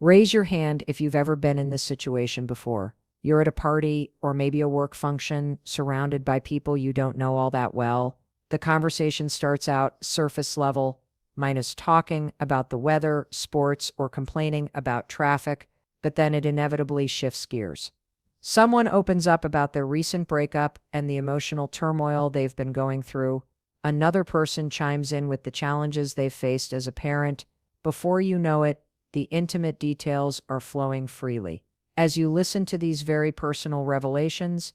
Raise your hand if you've ever been in this situation before. You're at a party or maybe a work function surrounded by people you don't know all that well. The conversation starts out surface level, minus talking about the weather, sports, or complaining about traffic, but then it inevitably shifts gears. Someone opens up about their recent breakup and the emotional turmoil they've been going through. Another person chimes in with the challenges they've faced as a parent. Before you know it, the intimate details are flowing freely. As you listen to these very personal revelations,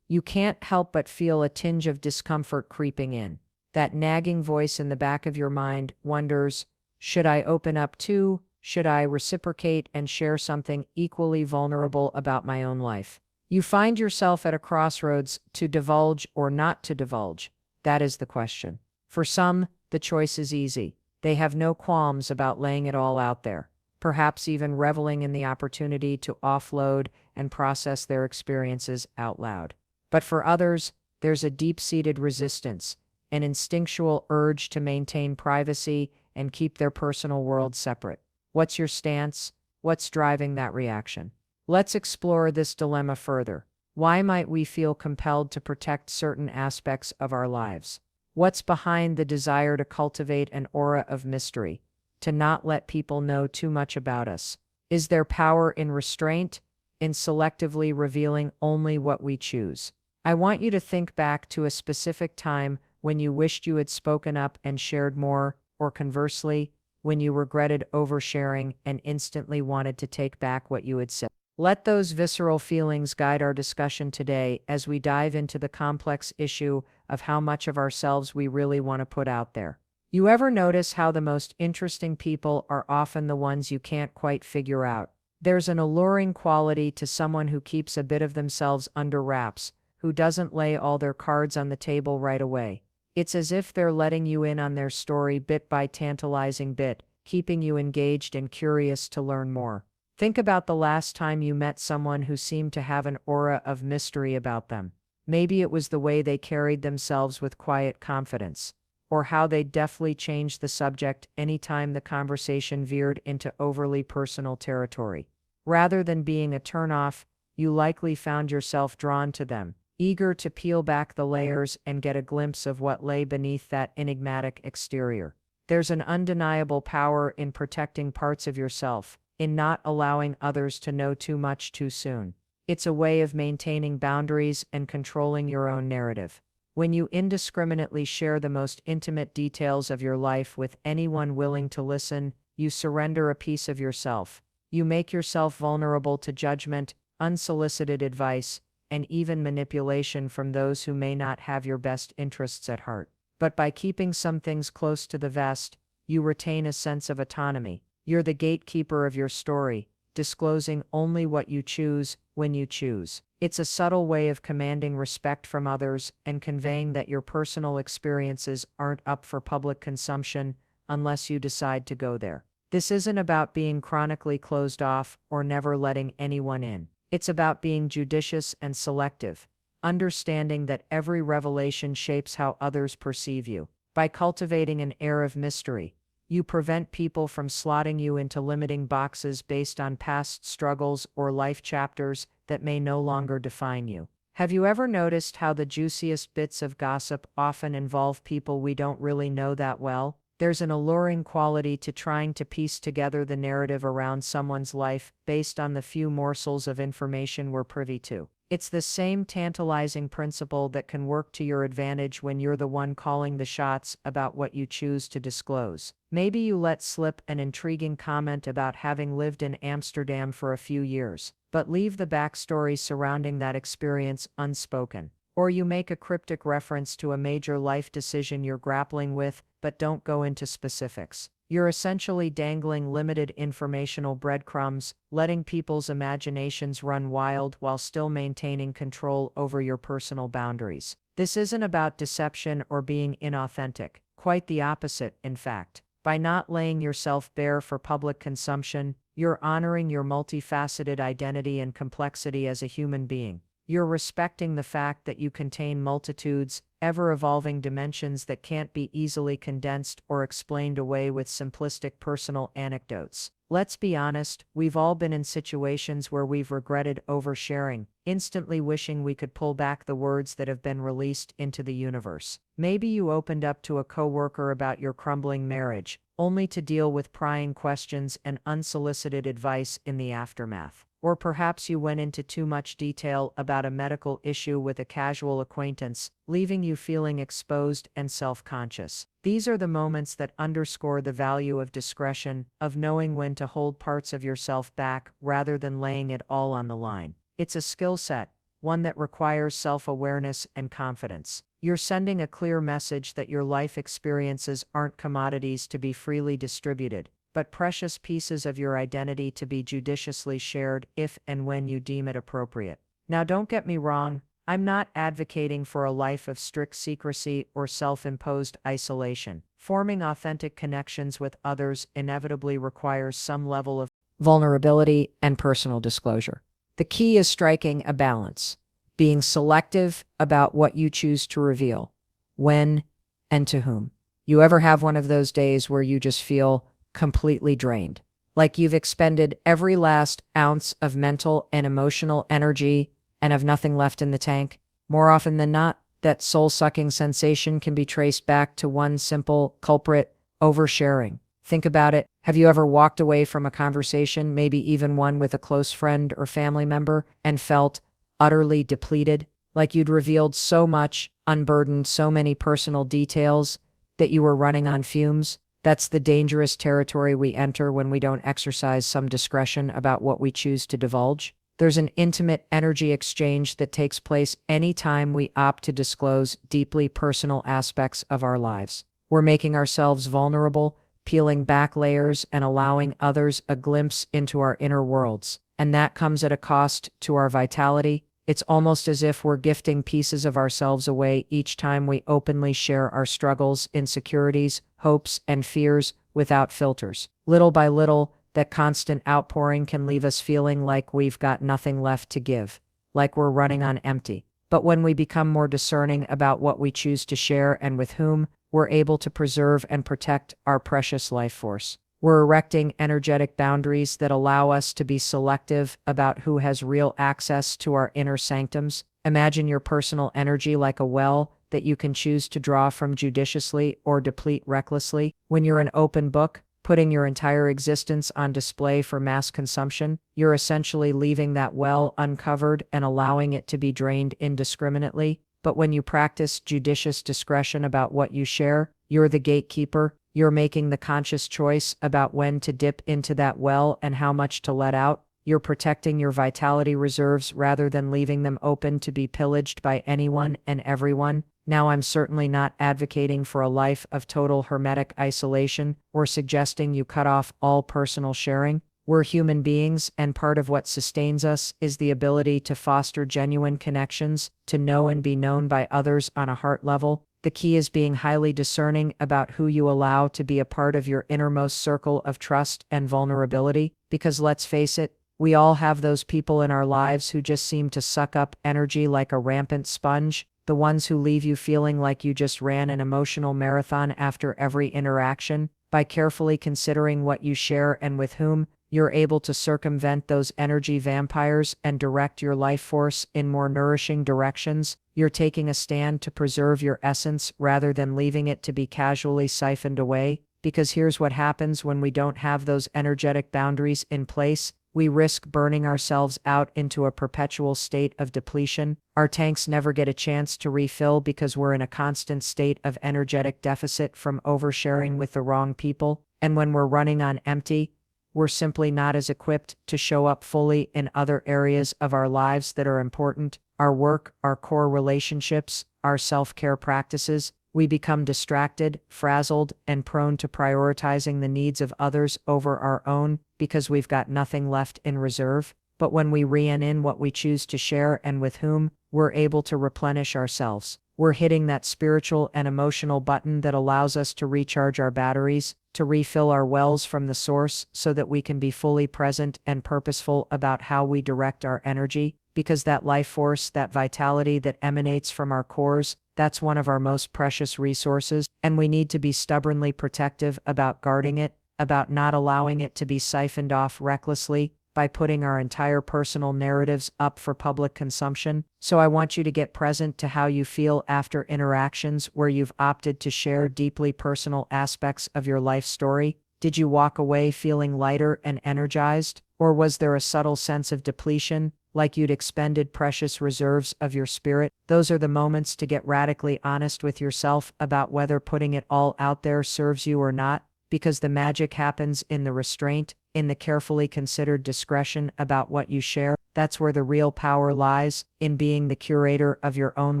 you can't help but feel a tinge of discomfort creeping in. That nagging voice in the back of your mind wonders, should I open up too? Should I reciprocate and share something equally vulnerable about my own life? You find yourself at a crossroads, to divulge or not to divulge. That is the question. For some, the choice is easy. They have no qualms about laying it all out there, perhaps even reveling in the opportunity to offload and process their experiences out loud. But for others, there's a deep-seated resistance, an instinctual urge to maintain privacy and keep their personal world separate. What's your stance? What's driving that reaction? Let's explore this dilemma further. Why might we feel compelled to protect certain aspects of our lives? What's behind the desire to cultivate an aura of mystery, to not let people know too much about us? Is there power in restraint, in selectively revealing only what we choose? I want you to think back to a specific time when you wished you had spoken up and shared more, or conversely, when you regretted oversharing and instantly wanted to take back what you had said. Let those visceral feelings guide our discussion today as we dive into the complex issue of how much of ourselves we really want to put out there. You ever notice how the most interesting people are often the ones you can't quite figure out? There's an alluring quality to someone who keeps a bit of themselves under wraps, who doesn't lay all their cards on the table right away. It's as if they're letting you in on their story bit by tantalizing bit, keeping you engaged and curious to learn more. Think about the last time you met someone who seemed to have an aura of mystery about them. Maybe it was the way they carried themselves with quiet confidence, or how they deftly changed the subject anytime the conversation veered into overly personal territory. Rather than being a turnoff, you likely found yourself drawn to them, eager to peel back the layers and get a glimpse of what lay beneath that enigmatic exterior. There's an undeniable power in protecting parts of yourself, in not allowing others to know too much too soon. It's a way of maintaining boundaries and controlling your own narrative. When you indiscriminately share the most intimate details of your life with anyone willing to listen, you surrender a piece of yourself. You make yourself vulnerable to judgment, unsolicited advice, and even manipulation from those who may not have your best interests at heart. But by keeping some things close to the vest, you retain a sense of autonomy. You're the gatekeeper of your story, disclosing only what you choose when you choose. It's a subtle way of commanding respect from others and conveying that your personal experiences aren't up for public consumption unless you decide to go there. This isn't about being chronically closed off or never letting anyone in. It's about being judicious and selective, understanding that every revelation shapes how others perceive you. By cultivating an air of mystery, you prevent people from slotting you into limiting boxes based on past struggles or life chapters that may no longer define you. Have you ever noticed how the juiciest bits of gossip often involve people we don't really know that well? There's an alluring quality to trying to piece together the narrative around someone's life based on the few morsels of information we're privy to. It's the same tantalizing principle that can work to your advantage when you're the one calling the shots about what you choose to disclose. Maybe you let slip an intriguing comment about having lived in Amsterdam for a few years, but leave the backstory surrounding that experience unspoken. Or you make a cryptic reference to a major life decision you're grappling with, but don't go into specifics. You're essentially dangling limited informational breadcrumbs, letting people's imaginations run wild while still maintaining control over your personal boundaries. This isn't about deception or being inauthentic. Quite the opposite, in fact. By not laying yourself bare for public consumption, you're honoring your multifaceted identity and complexity as a human being. You're respecting the fact that you contain multitudes, ever-evolving dimensions that can't be easily condensed or explained away with simplistic personal anecdotes. Let's be honest, we've all been in situations where we've regretted oversharing, instantly wishing we could pull back the words that have been released into the universe. Maybe you opened up to a coworker about your crumbling marriage, only to deal with prying questions and unsolicited advice in the aftermath. Or perhaps you went into too much detail about a medical issue with a casual acquaintance, leaving you feeling exposed and self-conscious. These are the moments that underscore the value of discretion, of knowing when to hold parts of yourself back rather than laying it all on the line. It's a skill set, one that requires self-awareness and confidence. You're sending a clear message that your life experiences aren't commodities to be freely distributed, but precious pieces of your identity to be judiciously shared if and when you deem it appropriate. Now, don't get me wrong, I'm not advocating for a life of strict secrecy or self-imposed isolation. Forming authentic connections with others inevitably requires some level of vulnerability and personal disclosure. The key is striking a balance, being selective about what you choose to reveal, when, and to whom. You ever have one of those days where you just feel completely drained, like you've expended every last ounce of mental and emotional energy and have nothing left in the tank? More often than not, that soul-sucking sensation can be traced back to one simple culprit: oversharing. Think about it. Have you ever walked away from a conversation, maybe even one with a close friend or family member, and felt utterly depleted, like you'd revealed so much, unburdened so many personal details, that you were running on fumes? That's the dangerous territory we enter when we don't exercise some discretion about what we choose to divulge. There's an intimate energy exchange that takes place anytime we opt to disclose deeply personal aspects of our lives. We're making ourselves vulnerable, peeling back layers and allowing others a glimpse into our inner worlds. And that comes at a cost to our vitality. It's almost as if we're gifting pieces of ourselves away each time we openly share our struggles, insecurities, hopes, and fears without filters. Little by little, that constant outpouring can leave us feeling like we've got nothing left to give, like we're running on empty. But when we become more discerning about what we choose to share and with whom, we're able to preserve and protect our precious life force. We're erecting energetic boundaries that allow us to be selective about who has real access to our inner sanctums. Imagine your personal energy like a well that you can choose to draw from judiciously or deplete recklessly. When you're an open book, putting your entire existence on display for mass consumption, you're essentially leaving that well uncovered and allowing it to be drained indiscriminately. But when you practice judicious discretion about what you share, you're the gatekeeper. You're making the conscious choice about when to dip into that well and how much to let out. You're protecting your vitality reserves rather than leaving them open to be pillaged by anyone and everyone. Now, I'm certainly not advocating for a life of total hermetic isolation or suggesting you cut off all personal sharing. We're human beings, and part of what sustains us is the ability to foster genuine connections, to know and be known by others on a heart level. The key is being highly discerning about who you allow to be a part of your innermost circle of trust and vulnerability, because let's face it, we all have those people in our lives who just seem to suck up energy like a rampant sponge, the ones who leave you feeling like you just ran an emotional marathon after every interaction. By carefully considering what you share and with whom, you're able to circumvent those energy vampires and direct your life force in more nourishing directions. You're taking a stand to preserve your essence rather than leaving it to be casually siphoned away. Because here's what happens when we don't have those energetic boundaries in place. We risk burning ourselves out into a perpetual state of depletion. Our tanks never get a chance to refill because we're in a constant state of energetic deficit from oversharing with the wrong people. And when we're running on empty, we're simply not as equipped to show up fully in other areas of our lives that are important: our work, our core relationships, our self-care practices. We become distracted, frazzled, and prone to prioritizing the needs of others over our own because we've got nothing left in reserve. But when we rein in what we choose to share and with whom, we're able to replenish ourselves. We're hitting that spiritual and emotional button that allows us to recharge our batteries, to refill our wells from the source so that we can be fully present and purposeful about how we direct our energy. Because that life force, that vitality that emanates from our cores, that's one of our most precious resources, and we need to be stubbornly protective about guarding it. about not allowing it to be siphoned off recklessly by putting our entire personal narratives up for public consumption. So I want you to get present to how you feel after interactions where you've opted to share deeply personal aspects of your life story. Did you walk away feeling lighter and energized? Or was there a subtle sense of depletion, like you'd expended precious reserves of your spirit? Those are the moments to get radically honest with yourself about whether putting it all out there serves you or not, because the magic happens in the restraint, in the carefully considered discretion about what you share. That's where the real power lies, in being the curator of your own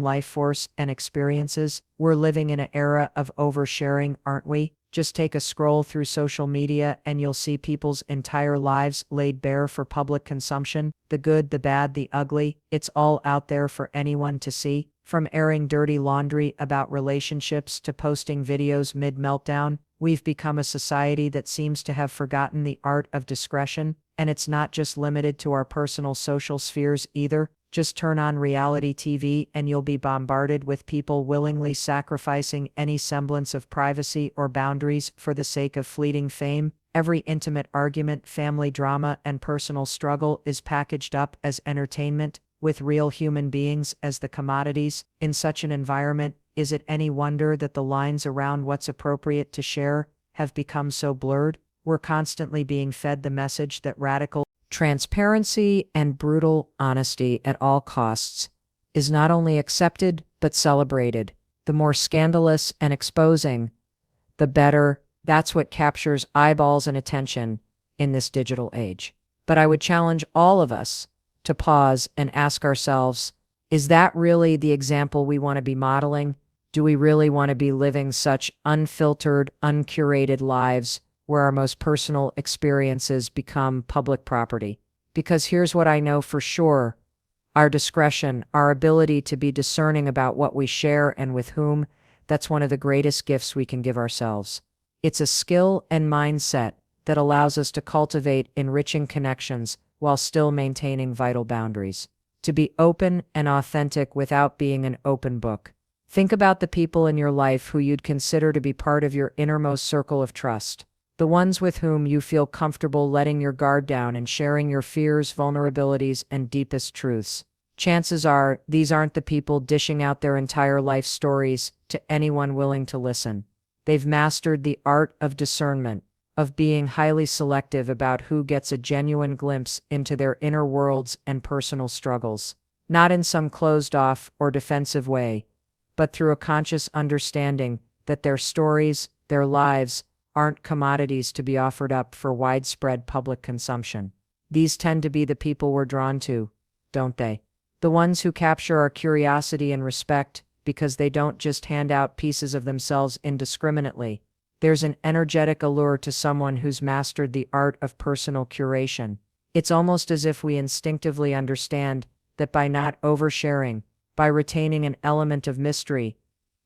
life force and experiences. We're living in an era of oversharing, aren't we? Just take a scroll through social media and you'll see people's entire lives laid bare for public consumption. The good, the bad, the ugly, it's all out there for anyone to see. From airing dirty laundry about relationships to posting videos mid-meltdown, we've become a society that seems to have forgotten the art of discretion, and it's not just limited to our personal social spheres either. Just turn on reality TV and you'll be bombarded with people willingly sacrificing any semblance of privacy or boundaries for the sake of fleeting fame. Every intimate argument, family drama, and personal struggle is packaged up as entertainment, with real human beings as the commodities. In such an environment, is it any wonder that the lines around what's appropriate to share have become so blurred? We're constantly being fed the message that radical transparency and brutal honesty at all costs is not only accepted but celebrated. The more scandalous and exposing, the better. That's what captures eyeballs and attention in this digital age. But I would challenge all of us to pause and ask ourselves, is that really the example we want to be modeling? Do we really want to be living such unfiltered, uncurated lives where our most personal experiences become public property? Because here's what I know for sure. Our discretion, our ability to be discerning about what we share and with whom, that's one of the greatest gifts we can give ourselves. It's a skill and mindset that allows us to cultivate enriching connections while still maintaining vital boundaries. To be open and authentic without being an open book. Think about the people in your life who you'd consider to be part of your innermost circle of trust. The ones with whom you feel comfortable letting your guard down and sharing your fears, vulnerabilities, and deepest truths. Chances are, these aren't the people dishing out their entire life stories to anyone willing to listen. They've mastered the art of discernment, of being highly selective about who gets a genuine glimpse into their inner worlds and personal struggles. Not in some closed-off or defensive way, but through a conscious understanding that their stories, their lives, aren't commodities to be offered up for widespread public consumption. These tend to be the people we're drawn to, don't they? The ones who capture our curiosity and respect because they don't just hand out pieces of themselves indiscriminately. There's an energetic allure to someone who's mastered the art of personal curation. It's almost as if we instinctively understand that by not oversharing, by retaining an element of mystery,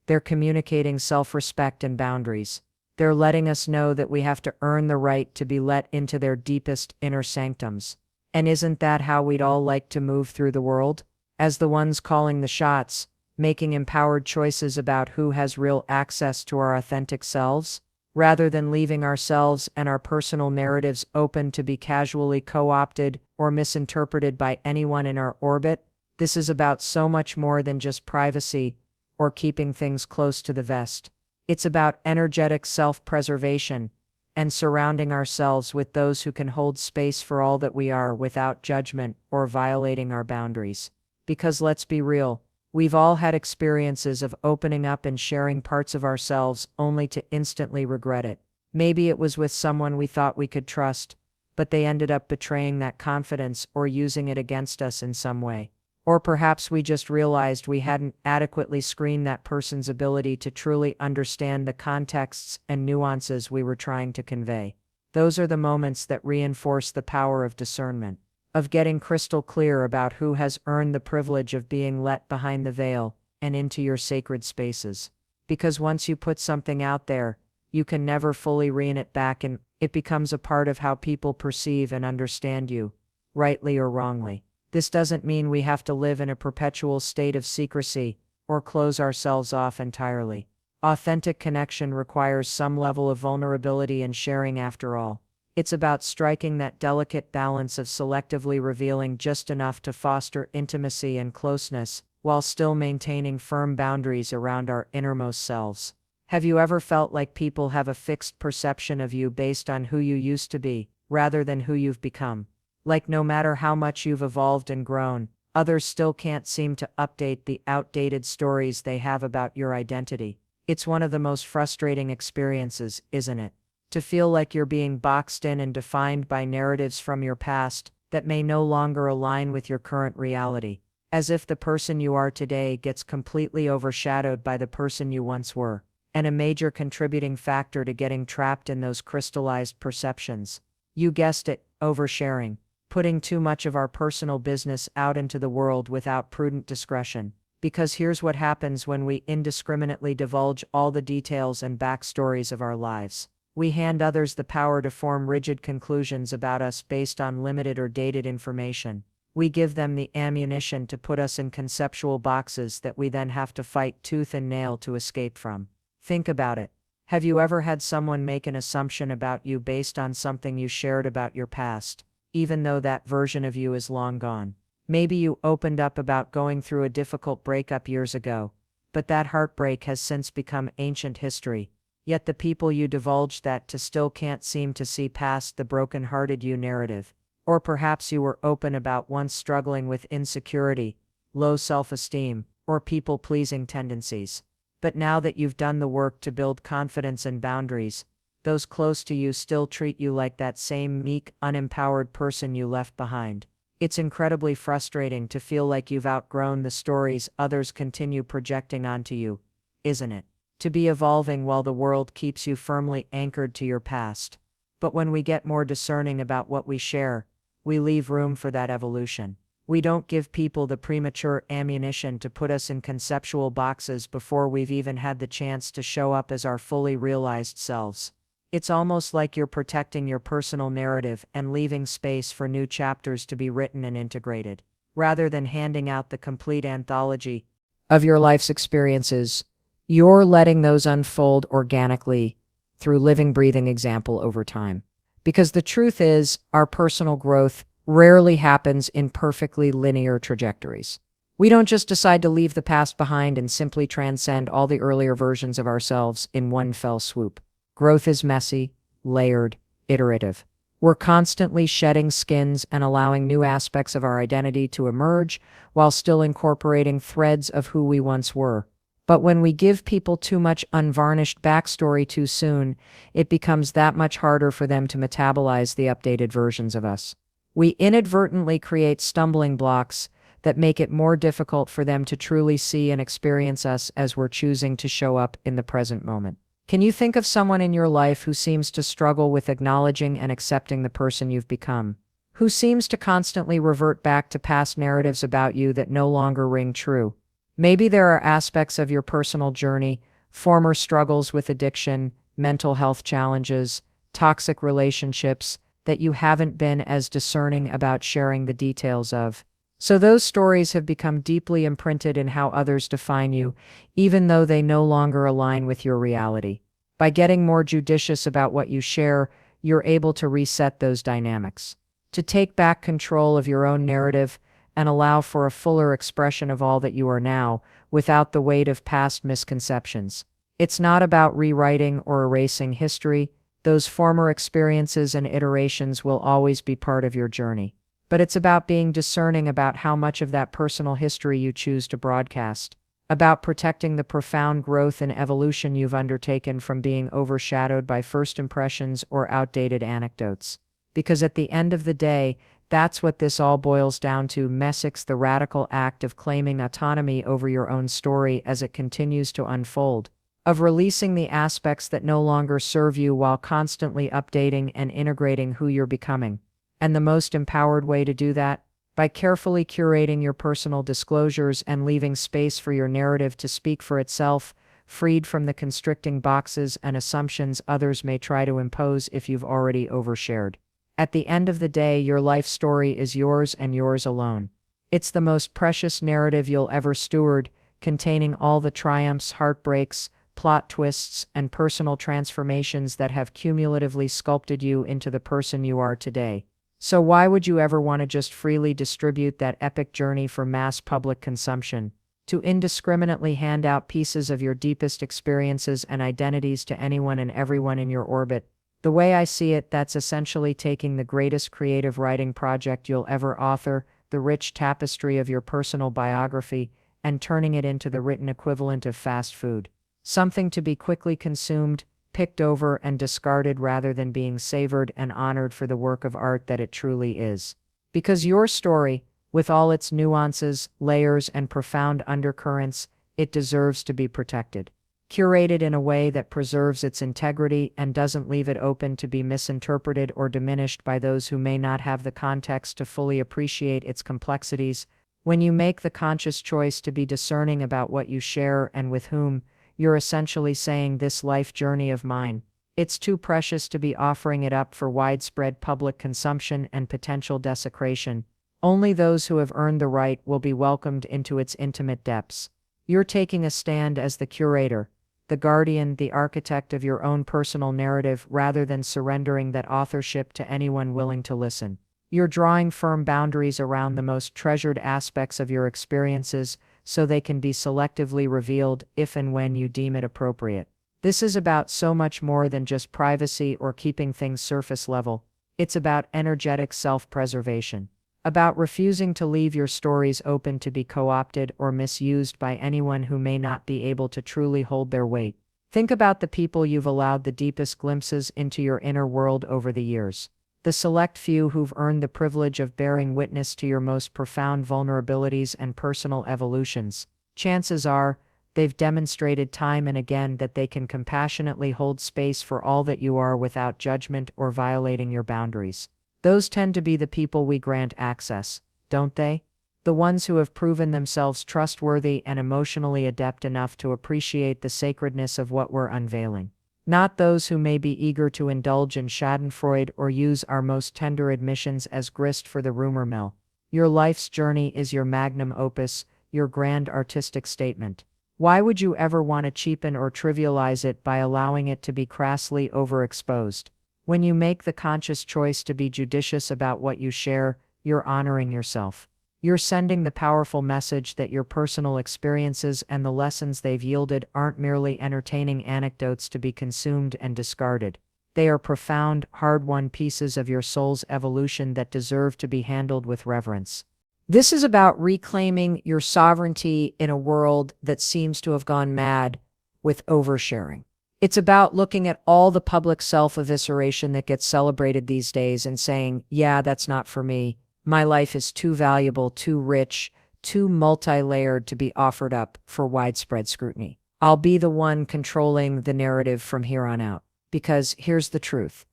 they're communicating self-respect and boundaries. They're letting us know that we have to earn the right to be let into their deepest inner sanctums. And isn't that how we'd all like to move through the world? As the ones calling the shots, making empowered choices about who has real access to our authentic selves, rather than leaving ourselves and our personal narratives open to be casually co-opted or misinterpreted by anyone in our orbit. This is about so much more than just privacy or keeping things close to the vest. It's about energetic self-preservation and surrounding ourselves with those who can hold space for all that we are without judgment or violating our boundaries. Because let's be real, we've all had experiences of opening up and sharing parts of ourselves only to instantly regret it. Maybe it was with someone we thought we could trust, but they ended up betraying that confidence or using it against us in some way. Or perhaps we just realized we hadn't adequately screened that person's ability to truly understand the contexts and nuances we were trying to convey. Those are the moments that reinforce the power of discernment, of getting crystal clear about who has earned the privilege of being let behind the veil and into your sacred spaces. Because once you put something out there, you can never fully rein it back, and it becomes a part of how people perceive and understand you, rightly or wrongly. This doesn't mean we have to live in a perpetual state of secrecy or close ourselves off entirely. Authentic connection requires some level of vulnerability and sharing after all. It's about striking that delicate balance of selectively revealing just enough to foster intimacy and closeness, while still maintaining firm boundaries around our innermost selves. Have you ever felt like people have a fixed perception of you based on who you used to be, rather than who you've become? Like no matter how much you've evolved and grown, others still can't seem to update the outdated stories they have about your identity. It's one of the most frustrating experiences, isn't it? To feel like you're being boxed in and defined by narratives from your past that may no longer align with your current reality, as if the person you are today gets completely overshadowed by the person you once were. And a major contributing factor to getting trapped in those crystallized perceptions. You guessed it, oversharing. Putting too much of our personal business out into the world without prudent discretion. Because here's what happens when we indiscriminately divulge all the details and backstories of our lives. We hand others the power to form rigid conclusions about us based on limited or dated information. We give them the ammunition to put us in conceptual boxes that we then have to fight tooth and nail to escape from. Think about it. Have you ever had someone make an assumption about you based on something you shared about your past, even though that version of you is long gone? Maybe you opened up about going through a difficult breakup years ago, but that heartbreak has since become ancient history. Yet the people you divulged that to still can't seem to see past the broken-hearted you narrative. Or perhaps you were open about once struggling with insecurity, low self-esteem, or people-pleasing tendencies. But now that you've done the work to build confidence and boundaries, those close to you still treat you like that same meek, unempowered person you left behind. It's incredibly frustrating to feel like you've outgrown the stories others continue projecting onto you, isn't it? To be evolving while the world keeps you firmly anchored to your past. But when we get more discerning about what we share, we leave room for that evolution. We don't give people the premature ammunition to put us in conceptual boxes before we've even had the chance to show up as our fully realized selves. It's almost like you're protecting your personal narrative and leaving space for new chapters to be written and integrated, rather than handing out the complete anthology of your life's experiences. You're letting those unfold organically through living, breathing example over time. Because the truth is, our personal growth rarely happens in perfectly linear trajectories. We don't just decide to leave the past behind and simply transcend all the earlier versions of ourselves in one fell swoop. Growth is messy, layered, iterative. We're constantly shedding skins and allowing new aspects of our identity to emerge while still incorporating threads of who we once were. But when we give people too much unvarnished backstory too soon, it becomes that much harder for them to metabolize the updated versions of us. We inadvertently create stumbling blocks that make it more difficult for them to truly see and experience us as we're choosing to show up in the present moment. Can you think of someone in your life who seems to struggle with acknowledging and accepting the person you've become? Who seems to constantly revert back to past narratives about you that no longer ring true? Maybe there are aspects of your personal journey, former struggles with addiction, mental health challenges, toxic relationships, that you haven't been as discerning about sharing the details of. So those stories have become deeply imprinted in how others define you, even though they no longer align with your reality. By getting more judicious about what you share, you're able to reset those dynamics, to take back control of your own narrative and allow for a fuller expression of all that you are now, without the weight of past misconceptions. It's not about rewriting or erasing history. Those former experiences and iterations will always be part of your journey. But it's about being discerning about how much of that personal history you choose to broadcast, about protecting the profound growth and evolution you've undertaken from being overshadowed by first impressions or outdated anecdotes. Because at the end of the day, that's what this all boils down to: Messick's the radical act of claiming autonomy over your own story as it continues to unfold, of releasing the aspects that no longer serve you while constantly updating and integrating who you're becoming. And the most empowered way to do that? By carefully curating your personal disclosures and leaving space for your narrative to speak for itself, freed from the constricting boxes and assumptions others may try to impose if you've already overshared. At the end of the day, your life story is yours and yours alone. It's the most precious narrative you'll ever steward, containing all the triumphs, heartbreaks, plot twists, and personal transformations that have cumulatively sculpted you into the person you are today. So why would you ever want to just freely distribute that epic journey for mass public consumption? To indiscriminately hand out pieces of your deepest experiences and identities to anyone and everyone in your orbit? The way I see it, that's essentially taking the greatest creative writing project you'll ever author, the rich tapestry of your personal biography, and turning it into the written equivalent of fast food. Something to be quickly consumed, picked over, and discarded rather than being savored and honored for the work of art that it truly is. Because your story, with all its nuances, layers, and profound undercurrents, it deserves to be protected. Curated in a way that preserves its integrity and doesn't leave it open to be misinterpreted or diminished by those who may not have the context to fully appreciate its complexities. When you make the conscious choice to be discerning about what you share and with whom, you're essentially saying, this life journey of mine, it's too precious to be offering it up for widespread public consumption and potential desecration. Only those who have earned the right will be welcomed into its intimate depths. You're taking a stand as the curator, the guardian, the architect of your own personal narrative rather than surrendering that authorship to anyone willing to listen. You're drawing firm boundaries around the most treasured aspects of your experiences so they can be selectively revealed if and when you deem it appropriate. This is about so much more than just privacy or keeping things surface level. It's about energetic self-preservation. About refusing to leave your stories open to be co-opted or misused by anyone who may not be able to truly hold their weight. Think about the people you've allowed the deepest glimpses into your inner world over the years. The select few who've earned the privilege of bearing witness to your most profound vulnerabilities and personal evolutions. Chances are, they've demonstrated time and again that they can compassionately hold space for all that you are without judgment or violating your boundaries. Those tend to be the people we grant access, don't they? The ones who have proven themselves trustworthy and emotionally adept enough to appreciate the sacredness of what we're unveiling. Not those who may be eager to indulge in schadenfreude or use our most tender admissions as grist for the rumor mill. Your life's journey is your magnum opus, your grand artistic statement. Why would you ever want to cheapen or trivialize it by allowing it to be crassly overexposed? When you make the conscious choice to be judicious about what you share, you're honoring yourself. You're sending the powerful message that your personal experiences and the lessons they've yielded aren't merely entertaining anecdotes to be consumed and discarded. They are profound, hard-won pieces of your soul's evolution that deserve to be handled with reverence. This is about reclaiming your sovereignty in a world that seems to have gone mad with oversharing. It's about looking at all the public self-evisceration that gets celebrated these days and saying, yeah, that's not for me. My life is too valuable, too rich, too multi-layered to be offered up for widespread scrutiny. I'll be the one controlling the narrative from here on out. Because here's the truth.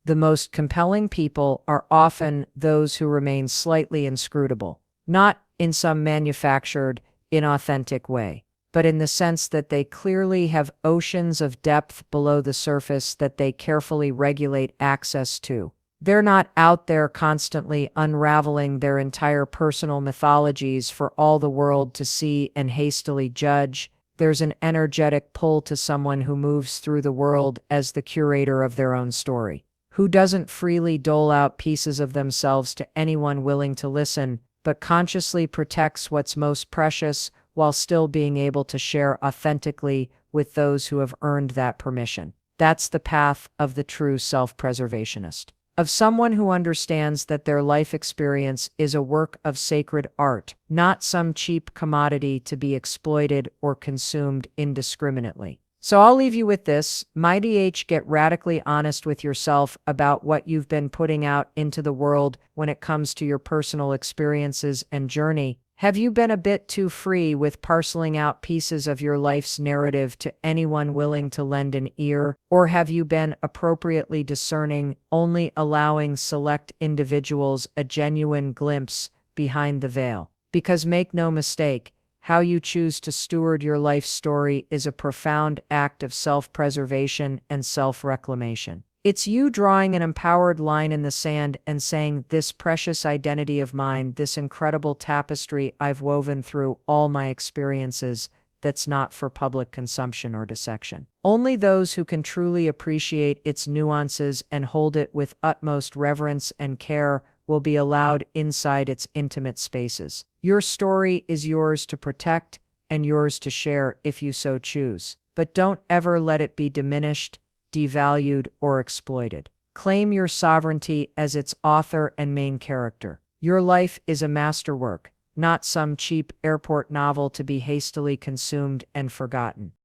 The most compelling people are often those who remain slightly inscrutable, not in some manufactured, inauthentic way, but in the sense that they clearly have oceans of depth below the surface that they carefully regulate access to. They're not out there constantly unraveling their entire personal mythologies for all the world to see and hastily judge. There's an energetic pull to someone who moves through the world as the curator of their own story, who doesn't freely dole out pieces of themselves to anyone willing to listen, but consciously protects what's most precious while still being able to share authentically with those who have earned that permission. That's the path of the true self-preservationist, of someone who understands that their life experience is a work of sacred art, not some cheap commodity to be exploited or consumed indiscriminately. So I'll leave you with this. Mighty H, get radically honest with yourself about what you've been putting out into the world when it comes to your personal experiences and journey. Have you been a bit too free with parceling out pieces of your life's narrative to anyone willing to lend an ear? Or have you been appropriately discerning, only allowing select individuals a genuine glimpse behind the veil? Because make no mistake, how you choose to steward your life story is a profound act of self-preservation and self-reclamation. It's you drawing an empowered line in the sand and saying, this precious identity of mine, this incredible tapestry I've woven through all my experiences, that's not for public consumption or dissection. Only those who can truly appreciate its nuances and hold it with utmost reverence and care will be allowed inside its intimate spaces. Your story is yours to protect and yours to share if you so choose. But don't ever let it be diminished, devalued, or exploited. Claim your sovereignty as its author and main character. Your life is a masterwork, not some cheap airport novel to be hastily consumed and forgotten.